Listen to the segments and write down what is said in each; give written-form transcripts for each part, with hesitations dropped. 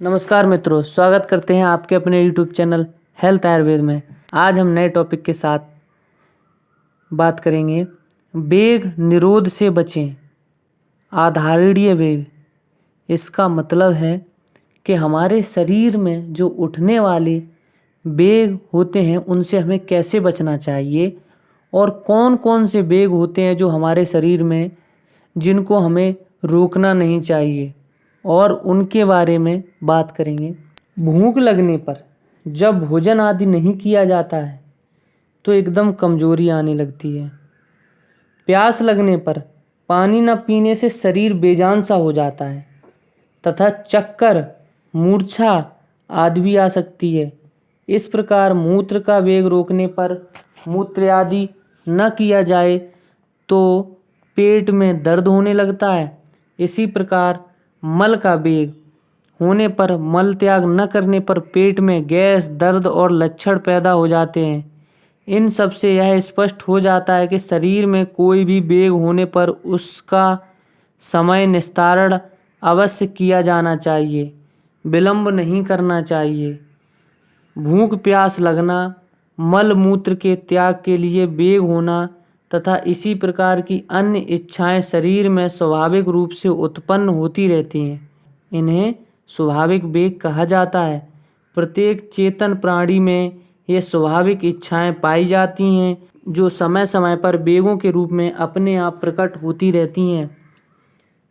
नमस्कार मित्रों, स्वागत करते हैं आपके अपने YouTube चैनल हेल्थ आयुर्वेद में। आज हम नए टॉपिक के साथ बात करेंगे। वेग निरोध से बचें। आधारणीय वेग, इसका मतलब है कि हमारे शरीर में जो उठने वाले वेग होते हैं उनसे हमें कैसे बचना चाहिए और कौन कौन से वेग होते हैं जो हमारे शरीर में जिनको हमें रोकना नहीं चाहिए और उनके बारे में बात करेंगे। भूख लगने पर जब भोजन आदि नहीं किया जाता है तो एकदम कमजोरी आने लगती है। प्यास लगने पर पानी न पीने से शरीर बेजान सा हो जाता है तथा चक्कर, मूर्छा आदि भी आ सकती है। इस प्रकार मूत्र का वेग रोकने पर मूत्र आदि न किया जाए तो पेट में दर्द होने लगता है। इसी प्रकार मल का वेग होने पर मल त्याग न करने पर पेट में गैस, दर्द और लक्षण पैदा हो जाते हैं। इन सब से यह स्पष्ट हो जाता है कि शरीर में कोई भी वेग होने पर उसका समय निस्तारण अवश्य किया जाना चाहिए, विलंब नहीं करना चाहिए। भूख प्यास लगना, मल मूत्र के त्याग के लिए वेग होना तथा इसी प्रकार की अन्य इच्छाएं शरीर में स्वाभाविक रूप से उत्पन्न होती रहती हैं। इन्हें स्वाभाविक वेग कहा जाता है। प्रत्येक चेतन प्राणी में ये स्वाभाविक इच्छाएं पाई जाती हैं जो समय समय पर वेगों के रूप में अपने आप प्रकट होती रहती हैं।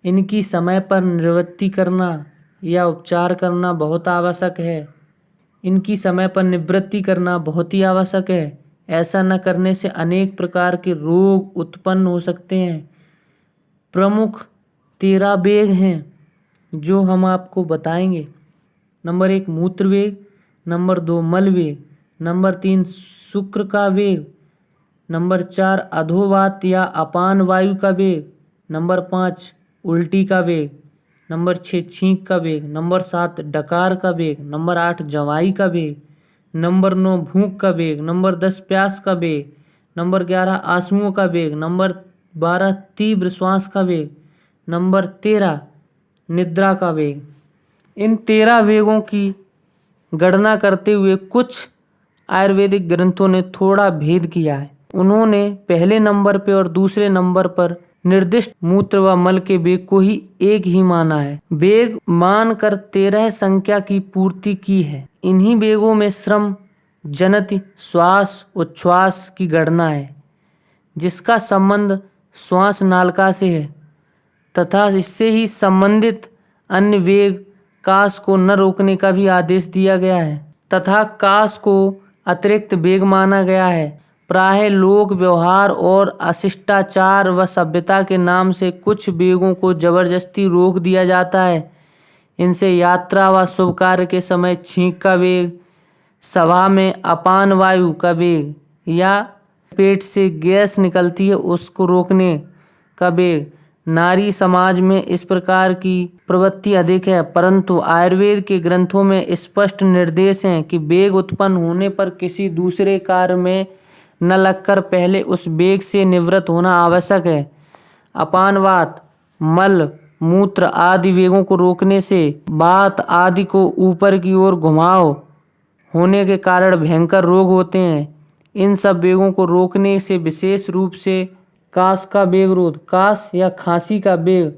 इनकी समय पर निवृत्ति करना या उपचार करना बहुत आवश्यक है। इनकी समय पर निवृत्ति करना बहुत ही आवश्यक है। ऐसा न करने से अनेक प्रकार के रोग उत्पन्न हो सकते हैं। प्रमुख 13 वेग हैं जो हम आपको बताएंगे। नंबर 1 मूत्र वेग, नंबर 2 मल वेग, नंबर 3 शुक्र का वेग, नंबर 4 अधोवात या अपान वायु का वेग, नंबर 5 उल्टी का वेग, नंबर 6 छींक का वेग, नंबर 7 डकार का वेग, नंबर 8 जवाई का वेग, नंबर 9 भूख का वेग, नंबर 10 प्यास का वेग, नंबर 11 आंसुओं का वेग, नंबर 12 तीव्र श्वास का वेग, नंबर 13 निद्रा का वेग। इन 13 वेगों की गणना करते हुए कुछ आयुर्वेदिक ग्रंथों ने थोड़ा भेद किया है। उन्होंने पहले नंबर पर और दूसरे नंबर पर निर्दिष्ट मूत्र व मल के वेग को ही एक ही माना है। वेग मानकर 13 संख्या की पूर्ति की है। इन्हीं वेगों में श्रम, जनति, श्वास, उच्छ्वास की गणना है जिसका संबंध श्वास नालिका से है तथा इससे ही संबंधित अन्य वेग काश को न रोकने का भी आदेश दिया गया है तथा काश को अतिरिक्त वेग माना गया है। प्रायः लोक व्यवहार और अशिष्टाचार व सभ्यता के नाम से कुछ वेगों को जबरदस्ती रोक दिया जाता है। इनसे यात्रा व शुभ कार्य के समय छींक का वेग, सभा में अपान वायु का वेग या पेट से गैस निकलती है उसको रोकने का वेग। नारी समाज में इस प्रकार की प्रवृत्ति अधिक है, परंतु आयुर्वेद के ग्रंथों में स्पष्ट निर्देश हैं कि वेग उत्पन्न होने पर किसी दूसरे कार्य में न लगकर पहले उस वेग से निवृत्त होना आवश्यक है। अपानवात, मल, मूत्र आदि वेगों को रोकने से वात आदि को ऊपर की ओर घुमाव होने के कारण भयंकर रोग होते हैं। इन सब वेगों को रोकने से विशेष रूप से काश का वेग रोध, काश या खांसी का वेग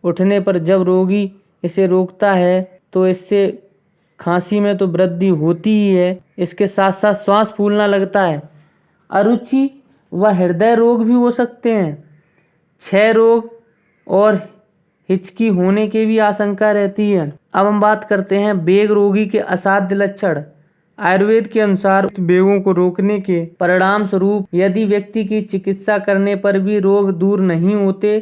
उठने पर जब रोगी इसे रोकता है तो इससे खांसी में तो वृद्धि होती ही है, इसके साथ साथ श्वास फूलना लगता है। अरुचि व हृदय रोग भी हो सकते हैं। क्षय रोग और हिचकी होने की भी आशंका रहती है। अब हम बात करते हैं वेग रोगी के असाध्य लक्षण। आयुर्वेद के अनुसार वेगों को रोकने के परिणाम स्वरूप यदि व्यक्ति की चिकित्सा करने पर भी रोग दूर नहीं होते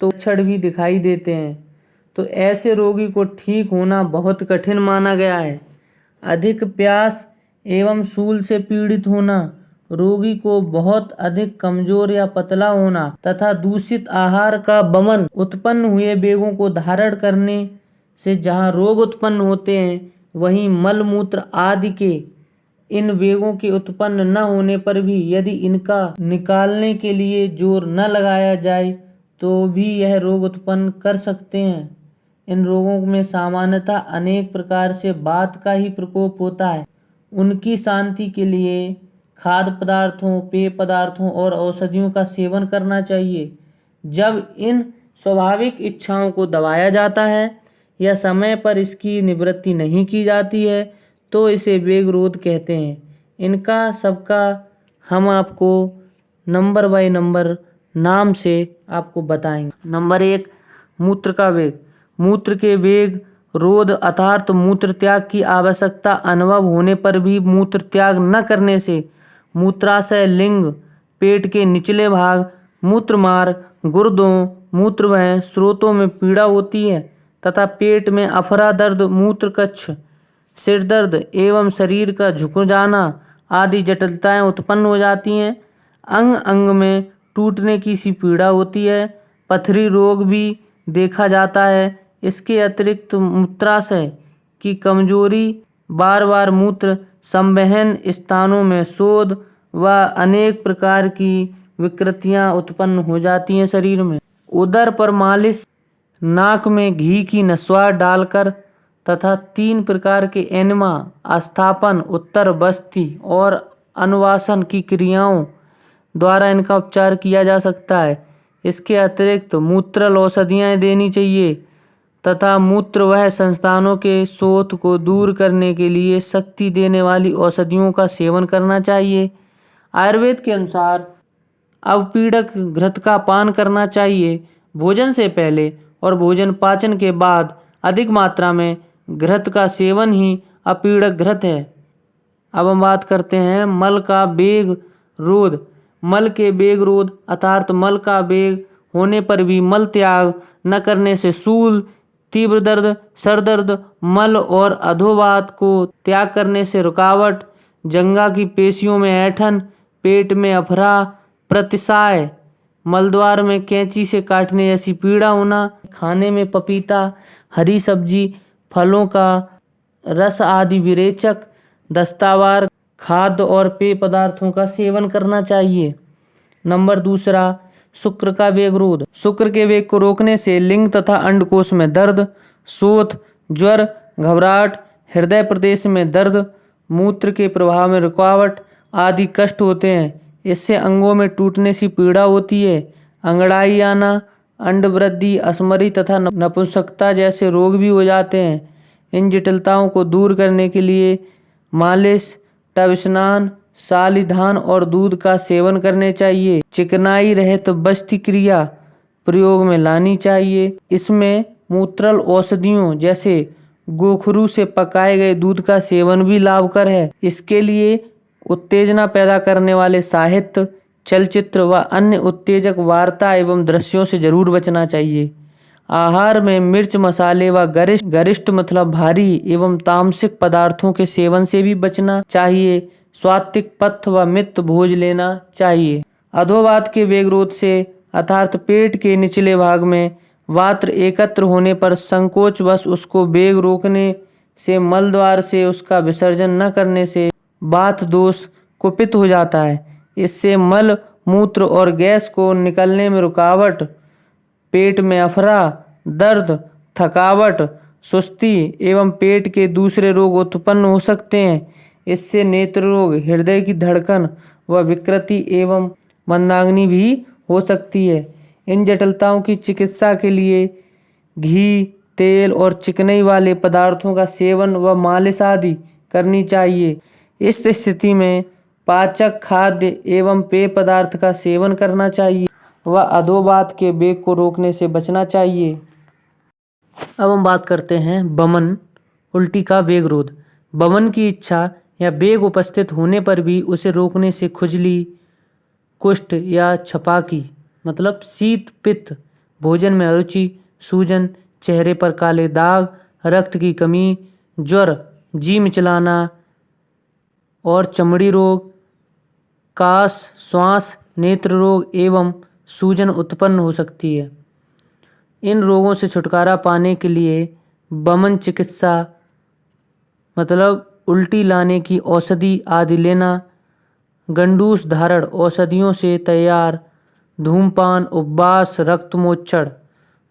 तो लक्षण भी दिखाई देते हैं, तो ऐसे रोगी को ठीक होना बहुत कठिन माना गया है। अधिक प्यास एवं शूल से पीड़ित होना, रोगी को बहुत अधिक कमजोर या पतला होना तथा दूषित आहार का वमन, उत्पन्न हुए वेगों को धारण करने से जहाँ रोग उत्पन्न होते हैं वहीं मल मूत्र आदि के इन वेगों के उत्पन्न न होने पर भी यदि इनका निकालने के लिए जोर न लगाया जाए तो भी यह रोग उत्पन्न कर सकते हैं। इन रोगों में सामान्यतः अनेक प्रकार से वात का ही प्रकोप होता है। उनकी शांति के लिए खाद्य पदार्थों, पेय पदार्थों और औषधियों का सेवन करना चाहिए। जब इन स्वाभाविक इच्छाओं को दबाया जाता है या समय पर इसकी निवृत्ति नहीं की जाती है तो इसे वेगरोध कहते हैं। इनका सबका हम आपको नंबर बाय नंबर नाम से आपको बताएंगे। नंबर 1, मूत्र का वेग। मूत्र के वेग रोध अर्थात मूत्र त्याग की आवश्यकता अनुभव होने पर भी मूत्र त्याग न करने से मूत्राशय, लिंग, पेट के निचले भाग, मूत्रमार्ग, गुर्दों, मूत्रवाहिनी स्रोतों में पीड़ा होती है तथा पेट में अफरा दर्द, मूत्रकच्छ, सिर दर्द एवं शरीर का झुक जाना आदि जटिलताएं उत्पन्न हो जाती हैं। अंग अंग में टूटने की सी पीड़ा होती है। पथरी रोग भी देखा जाता है। इसके अतिरिक्त मूत्राशय की कमजोरी, बार बार मूत्र संवहन स्थानों में शोथ व अनेक प्रकार की विकृतियां उत्पन्न हो जाती हैं शरीर में। उदर पर मालिश, नाक में घी की नस्वार डालकर तथा 3 प्रकार के एनमा, अस्थापन, उत्तर बस्ती और अनुवासन की क्रियाओं द्वारा इनका उपचार किया जा सकता है। इसके अतिरिक्त मूत्रल औषधियाँ देनी चाहिए तथा मूत्र वह संस्थानों के शोथ को दूर करने के लिए शक्ति देने वाली औषधियों का सेवन करना चाहिए। आयुर्वेद के अनुसार अवपीड़क घृत का पान करना चाहिए। भोजन से पहले और भोजन पाचन के बाद अधिक मात्रा में घृत का सेवन ही अपीड़क घृत है। अब हम बात करते हैं मल का वेग रोध। मल के वेग रोध अर्थात मल का वेग होने पर भी मल त्याग न करने से शूल, तीव्र दर्द, सर दर्द, मल और अधोवात को त्याग करने से रुकावट, जंघा की पेशियों में ऐंठन, पेट में अफरा, प्रतिसाय, मलद्वार में कैंची से काटने जैसी पीड़ा होना, खाने में पपीता, हरी सब्जी, फलों का रस आदि विरेचक, दस्तावार खाद्य और पेय पदार्थों का सेवन करना चाहिए। नंबर 2, शुक्र का वेग रोध। शुक्र के वेग को रोकने से लिंग तथा अंडकोश में दर्द, शोथ, ज्वर, घबराहट, हृदय प्रदेश में दर्द, मूत्र के प्रवाह में रुकावट आदि कष्ट होते हैं। इससे अंगों में टूटने सी पीड़ा होती है। अंगड़ाई आना, अंड वृद्धि, असमरी तथा नपुंसकता जैसे रोग भी हो जाते हैं। इन जटिलताओं को दूर करने के लिए मालिश, टब स्नान, सालिधान और दूध का सेवन करने चाहिए। चिकनाई रहित बस्ती क्रिया प्रयोग में लानी चाहिए। इसमें मूत्रल औषधियों जैसे गोखरू से पकाए गए दूध का सेवन भी लाभकर है। इसके लिए उत्तेजना पैदा करने वाले साहित्य, चलचित्र व अन्य उत्तेजक वार्ता एवं दृश्यों से जरूर बचना चाहिए। आहार में मिर्च, मसाले व गरिष्ठ मतलब भारी एवं तामसिक पदार्थों के सेवन से भी बचना चाहिए। सात्विक पथ्य व मित भोज लेना चाहिए। अधोवात के वेग रोध से अर्थात पेट के निचले भाग में वात्र एकत्र होने पर संकोचवश उसको वेग रोकने से मल द्वार से उसका विसर्जन न करने से वात दोष कुपित हो जाता है। इससे मल, मूत्र और गैस को निकलने में रुकावट, पेट में अफरा, दर्द, थकावट, सुस्ती एवं पेट के दूसरे रोग उत्पन्न हो सकते हैं। इससे नेत्र रोग, हृदय की धड़कन व विकृति एवं मंदाग्नि भी हो सकती है। इन जटिलताओं की चिकित्सा के लिए घी, तेल और चिकनाई वाले पदार्थों का सेवन व मालिश आदि करनी चाहिए। इस स्थिति में पाचक खाद्य एवं पेय पदार्थ का सेवन करना चाहिए व अधोवात के वेग को रोकने से बचना चाहिए। अब हम बात करते हैं वमन, उल्टी का वेग रोध। वमन की इच्छा या वेग उपस्थित होने पर भी उसे रोकने से खुजली, कुष्ठ या छपाकी मतलब शीत, पित्त, भोजन में अरुचि, सूजन, चेहरे पर काले दाग, रक्त की कमी, ज्वर, जी मिचलाना और चमड़ी रोग, काश, श्वास, नेत्र रोग एवं सूजन उत्पन्न हो सकती है। इन रोगों से छुटकारा पाने के लिए वमन चिकित्सा मतलब उल्टी लाने की औषधि आदि लेना, गंडूस धारण औषधियों से तैयार, धूमपान, उपवास, रक्तमोक्षण,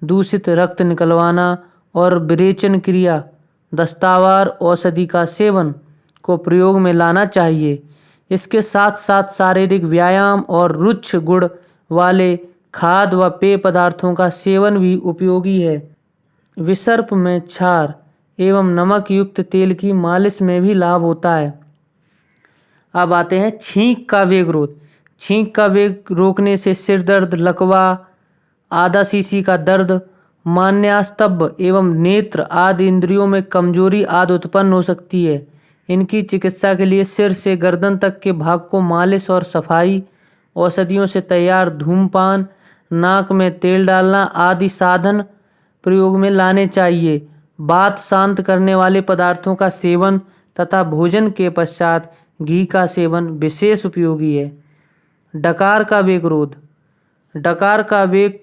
दूषित रक्त निकलवाना और विरेचन क्रिया दस्तावार औषधि का सेवन को प्रयोग में लाना चाहिए। इसके साथ साथ शारीरिक व्यायाम और रुक्ष गुण वाले खाद्य व पेय पदार्थों का सेवन भी उपयोगी है। विसर्प में क्षार एवं नमक युक्त तेल की मालिश में भी लाभ होता है। अब आते हैं छींक का वेग रोध। छींक का वेग रोकने से सिर दर्द, लकवा, आधा शीशी का दर्द, मान्यास्तब्ध एवं नेत्र आदि इंद्रियों में कमजोरी आदि उत्पन्न हो सकती है। इनकी चिकित्सा के लिए सिर से गर्दन तक के भाग को मालिश और सफाई, औषधियों से तैयार धूम्रपान, नाक में तेल डालना आदि साधन प्रयोग में लाने चाहिए। बात शांत करने वाले पदार्थों का सेवन तथा भोजन के पश्चात घी का सेवन विशेष उपयोगी है। डकार का वेग रोध। डकार का वेग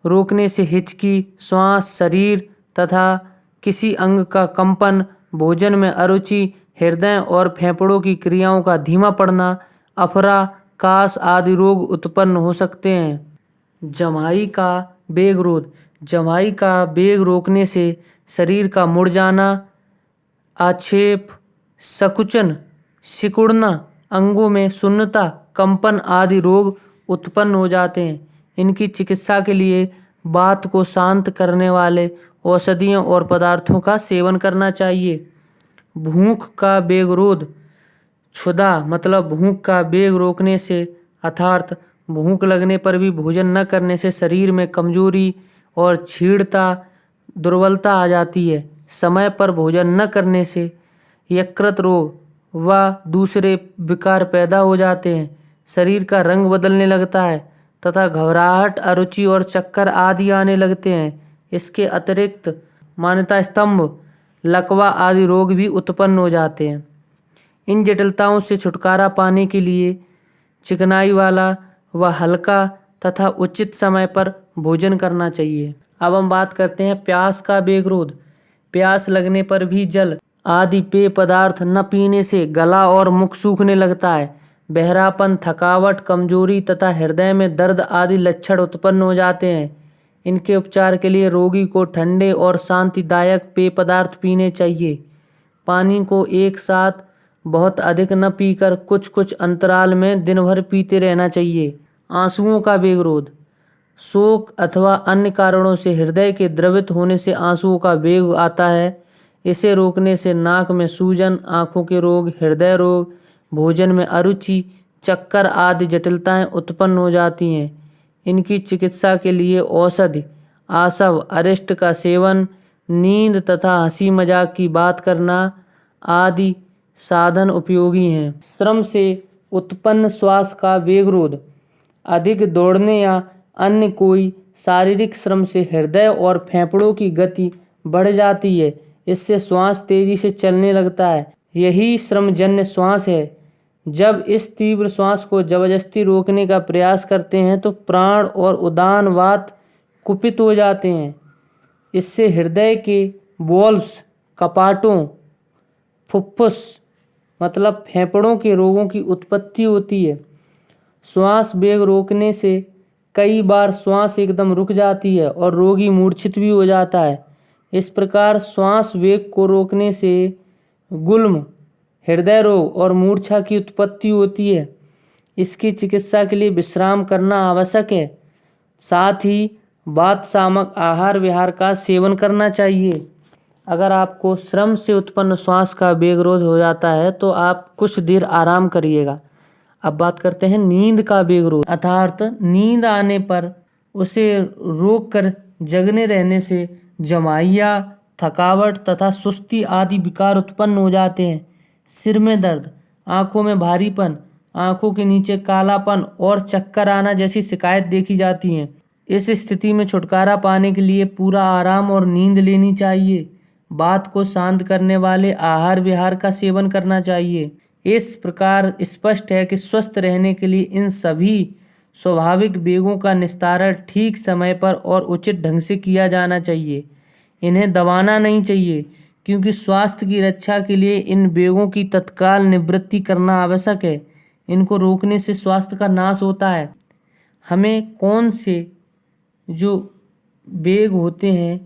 रोकने से हिचकी, श्वास, शरीर तथा किसी अंग का कंपन, भोजन में अरुचि, हृदय और फेफड़ों की क्रियाओं का धीमा पड़ना, अफरा, काश आदि रोग उत्पन्न हो सकते हैं। जमाई का वेग रोध। जमाई का वेग रोकने से शरीर का मुड़ जाना, आक्षेप, संकुचन, सिकुड़ना, अंगों में शून्यता, कंपन आदि रोग उत्पन्न हो जाते हैं। इनकी चिकित्सा के लिए बात को शांत करने वाले औषधियों और पदार्थों का सेवन करना चाहिए। भूख का वेग रोध। क्षुधा मतलब भूख का वेग रोकने से अर्थात भूख लगने पर भी भोजन न करने से शरीर में कमजोरी और क्षीणता, दुर्बलता आ जाती है। समय पर भोजन न करने से यकृत रोग व दूसरे विकार पैदा हो जाते हैं। शरीर का रंग बदलने लगता है तथा घबराहट, अरुचि और चक्कर आदि आने लगते हैं। इसके अतिरिक्त मान्यता स्तंभ, लकवा आदि रोग भी उत्पन्न हो जाते हैं। इन जटिलताओं से छुटकारा पाने के लिए चिकनाई वाला व हल्का तथा उचित समय पर भोजन करना चाहिए। अब हम बात करते हैं प्यास का वेग रोध। प्यास लगने पर भी जल आदि पेय पदार्थ न पीने से गला और मुख सूखने लगता है। बहरापन, थकावट, कमजोरी तथा हृदय में दर्द आदि लक्षण उत्पन्न हो जाते हैं। इनके उपचार के लिए रोगी को ठंडे और शांतिदायक पेय पदार्थ पीने चाहिए। पानी को एक साथ बहुत अधिक न पीकर कुछ कुछ अंतराल में दिन भर पीते रहना चाहिए। आंसुओं का वेग रोध। शोक अथवा अन्य कारणों से हृदय के द्रवित होने से आंसुओं का वेग आता है। इसे रोकने से नाक में सूजन, आंखों के रोग, हृदय रोग, भोजन में अरुचि, चक्कर आदि जटिलताएं उत्पन्न हो जाती हैं। इनकी चिकित्सा के लिए औषधि, आसव, अरिष्ट का सेवन, नींद तथा हंसी मजाक की बात करना आदि साधन उपयोगी हैं। श्रम से उत्पन्न श्वास का वेग रोध। अधिक दौड़ने या अन्य कोई शारीरिक श्रम से हृदय और फेफड़ों की गति बढ़ जाती है। इससे श्वास तेजी से चलने लगता है। यही श्रमजन्य श्वास है। जब इस तीव्र श्वास को जबरदस्ती रोकने का प्रयास करते हैं तो प्राण और उदान वात कुपित हो जाते हैं। इससे हृदय के वॉल्व्स, कपाटों, फुफ्फुस मतलब फेफड़ों के रोगों की उत्पत्ति होती है। श्वास वेग रोकने से कई बार श्वास एकदम रुक जाती है और रोगी मूर्छित भी हो जाता है। इस प्रकार श्वास वेग को रोकने से गुल्म, हृदय रोग और मूर्छा की उत्पत्ति होती है। इसकी चिकित्सा के लिए विश्राम करना आवश्यक है। साथ ही वातशामक आहार विहार का सेवन करना चाहिए। अगर आपको श्रम से उत्पन्न श्वास का वेग रोध हो जाता है तो आप कुछ देर आराम करिएगा। अब बात करते हैं नींद का वेग रोध, अर्थात नींद आने पर उसे रोक कर जगने रहने से जमाइया, थकावट तथा सुस्ती आदि विकार उत्पन्न हो जाते हैं। सिर में दर्द, आंखों में भारीपन, आंखों के नीचे कालापन और चक्कर आना जैसी शिकायत देखी जाती हैं। इस स्थिति में छुटकारा पाने के लिए पूरा आराम और नींद लेनी चाहिए। बात को शांत करने वाले आहार विहार का सेवन करना चाहिए। इस प्रकार स्पष्ट है कि स्वस्थ रहने के लिए इन सभी स्वाभाविक वेगों का निस्तारण ठीक समय पर और उचित ढंग से किया जाना चाहिए। इन्हें दबाना नहीं चाहिए क्योंकि स्वास्थ्य की रक्षा के लिए इन वेगों की तत्काल निवृत्ति करना आवश्यक है। इनको रोकने से स्वास्थ्य का नाश होता है। हमें कौन से जो वेग होते हैं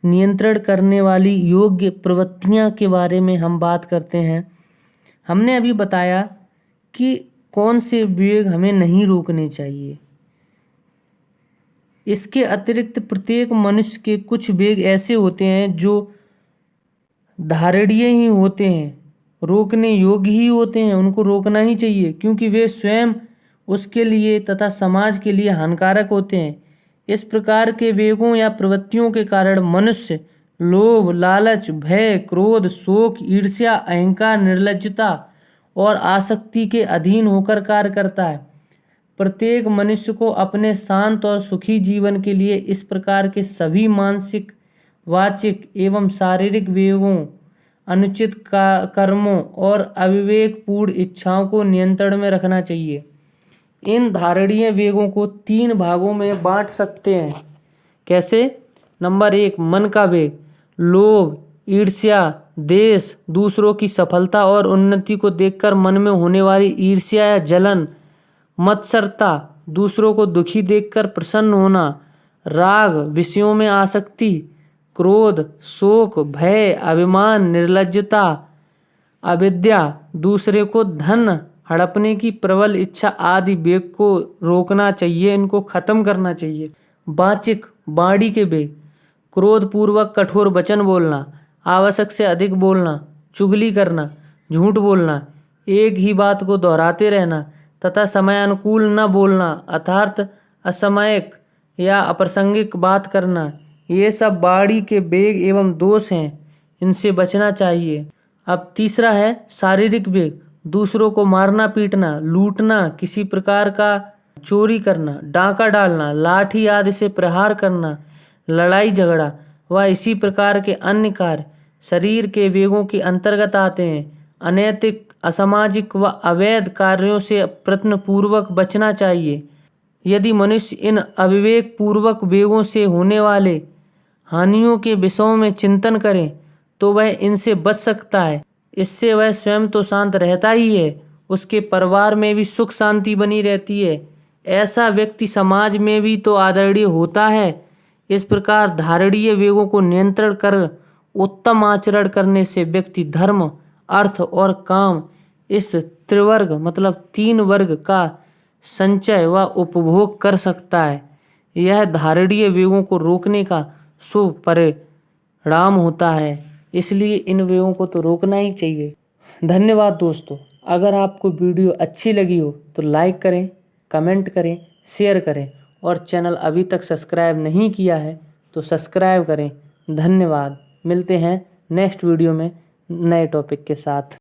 नियंत्रण करने वाली योग्य प्रवृत्तियां के बारे में हम बात करते हैं। हमने अभी बताया कि कौन से वेग हमें नहीं रोकने चाहिए। इसके अतिरिक्त प्रत्येक मनुष्य के कुछ वेग ऐसे होते हैं जो धारणीय ही होते हैं, रोकने योग्य ही होते हैं, उनको रोकना ही चाहिए क्योंकि वे स्वयं उसके लिए तथा समाज के लिए हानिकारक होते हैं। इस प्रकार के वेगों या प्रवृत्तियों के कारण मनुष्य लोभ, लालच, भय, क्रोध, शोक, ईर्ष्या, अहंकार, निर्लज्जता और आसक्ति के अधीन होकर कार्य करता है। प्रत्येक मनुष्य को अपने शांत और सुखी जीवन के लिए इस प्रकार के सभी मानसिक, वाचिक एवं शारीरिक वेगों, अनुचित कर्मों और अविवेकपूर्ण इच्छाओं को नियंत्रण में रखना चाहिए। इन धारणीय वेगों को 3 भागों में बांट सकते हैं। कैसे? नंबर 1, मन का वेग। लोभ, ईर्ष्या, द्वेष, दूसरों की सफलता और उन्नति को देखकर मन में होने वाली ईर्ष्या या जलन। मत्सरता, दूसरों को दुखी देखकर प्रसन्न होना। राग, विषयों में आसक्ति। क्रोध, शोक, भय, अभिमान, निर्लज्जता। अविद्या, दूसरे को धन हड़पने की प्रबल इच्छा आदि वेग को रोकना चाहिए, इनको खत्म करना चाहिए। वाचिक, वाणी के वेग। क्रोधपूर्वक कठोर वचन बोलना, आवश्यक से अधिक बोलना, चुगली करना, झूठ बोलना, एक ही बात को दोहराते रहना तथा समयानुकूल न बोलना, अर्थात असमयक या अप्रासंगिक बात करना, ये सब वाणी के वेग एवं दोष हैं, इनसे बचना चाहिए। अब तीसरा है शारीरिक वेग। दूसरों को मारना पीटना, लूटना, किसी प्रकार का चोरी करना, डाका डालना, लाठी आदि से प्रहार करना, लड़ाई झगड़ा व इसी प्रकार के अन्य कार्य शरीर के वेगों के अंतर्गत आते हैं। अनैतिक, असामाजिक व अवैध कार्यों से प्रयत्नपूर्वक बचना चाहिए। यदि मनुष्य इन अविवेक पूर्वक वेगों से होने वाले हानियों के विषयों में चिंतन करे तो वह इनसे बच सकता है। इससे वह स्वयं तो शांत रहता ही है, उसके परिवार में भी सुख शांति बनी रहती है। ऐसा व्यक्ति समाज में भी तो आदरणीय होता है। इस प्रकार धारणीय वेगों को नियंत्रण कर उत्तम आचरण करने से व्यक्ति धर्म, अर्थ और काम, इस त्रिवर्ग मतलब 3 वर्ग का संचय व उपभोग कर सकता है। यह धारणीय वेगों को रोकने का शुभ परिणाम होता है, इसलिए इन वेगों को तो रोकना ही चाहिए। धन्यवाद दोस्तों। अगर आपको वीडियो अच्छी लगी हो तो लाइक करें, कमेंट करें, शेयर करें और चैनल अभी तक सब्सक्राइब नहीं किया है तो सब्सक्राइब करें। धन्यवाद। मिलते हैं नेक्स्ट वीडियो में नए टॉपिक के साथ।